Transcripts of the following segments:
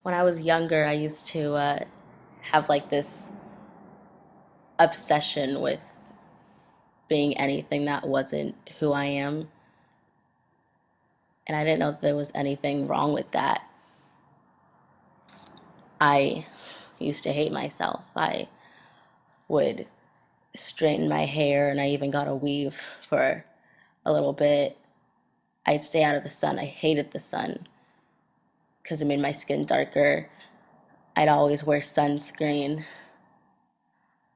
When I was younger, I used to have like this obsession with being anything that wasn't who I am. And I didn't know that there was anything wrong with that. I used to hate myself. I would straighten my hair, and I even got a weave for a little bit. I'd stay out of the sun. I hated the sun because it made my skin darker. I'd always wear sunscreen.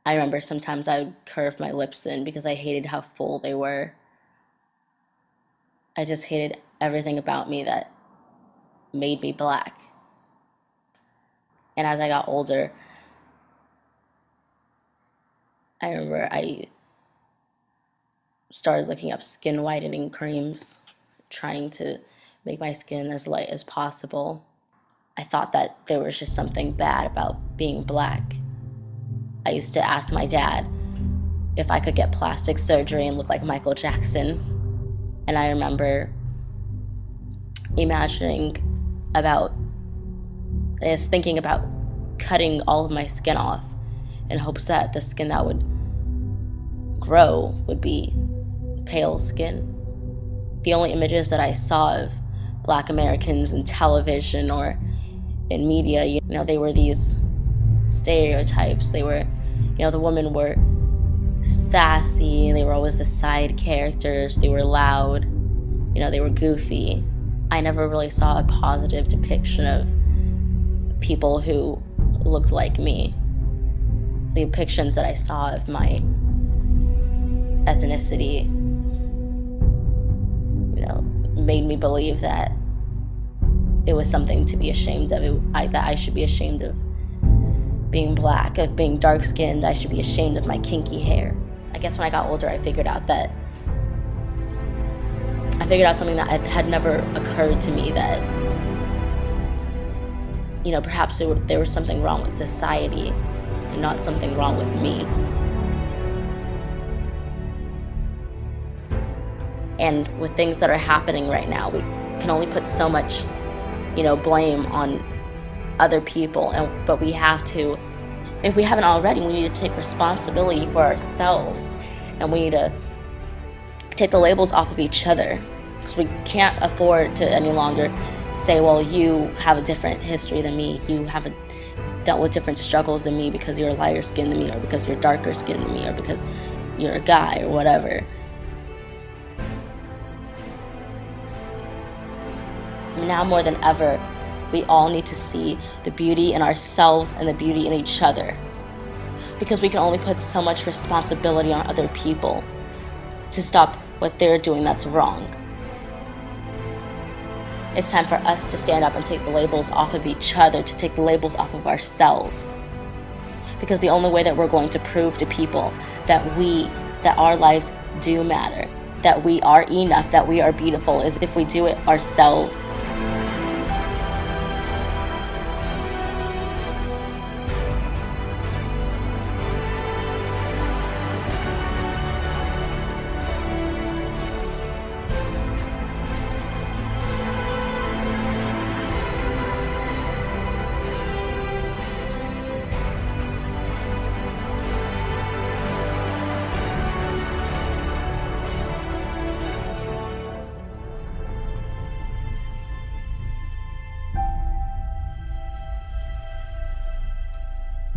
I remember sometimes I would curve my lips in because I hated how full they were. I just hated everything about me that made me black. And as I got older, I remember I started looking up skin whitening creams, trying to make my skin as light as possible. I thought that there was just something bad about being black. I used to ask my dad if I could get plastic surgery and look like Michael Jackson. And I remember imagining about, I was thinking about cutting all of my skin off in hopes that the skin that would grow would be pale skin. The only images that I saw of Black Americans in television or in media, they were these stereotypes. They were, the women were sassy, they were always the side characters, they were loud, they were goofy. I never really saw a positive depiction of people who looked like me. The depictions that I saw of my ethnicity, made me believe that it was something to be ashamed of. That I should be ashamed of being black, of being dark-skinned. I should be ashamed of my kinky hair. I guess when I got older, I figured out something that had never occurred to me, that perhaps there was something wrong with society and not something wrong with me. And with things that are happening right now, we can only put so much, blame on other people. But we have to, if we haven't already, we need to take responsibility for ourselves. And we need to take the labels off of each other. Because we can't afford to any longer say, well, you have a different history than me. You haven't dealt with different struggles than me because you're a lighter skinned than me, or because you're darker skinned than me, or because you're a guy, or whatever. Now more than ever, we all need to see the beauty in ourselves and the beauty in each other. Because we can only put so much responsibility on other people to stop what they're doing that's wrong. It's time for us to stand up and take the labels off of each other, to take the labels off of ourselves. Because the only way that we're going to prove to people that our lives do matter, that we are enough, that we are beautiful, is if we do it ourselves.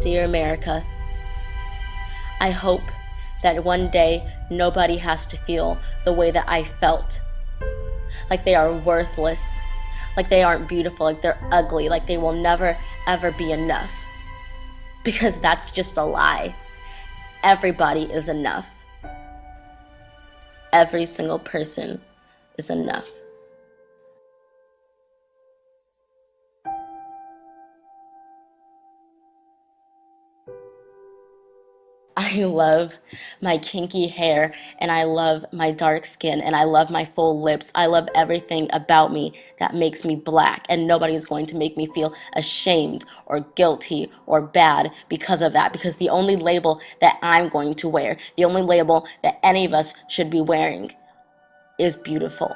Dear America, I hope that one day nobody has to feel the way that I felt. Like they are worthless, like they aren't beautiful, like they're ugly, like they will never, ever be enough. Because that's just a lie. Everybody is enough. Every single person is enough. I love my kinky hair, and I love my dark skin, and I love my full lips. I love everything about me that makes me black, and nobody is going to make me feel ashamed or guilty or bad because of that. Because the only label that I'm going to wear, the only label that any of us should be wearing, is beautiful.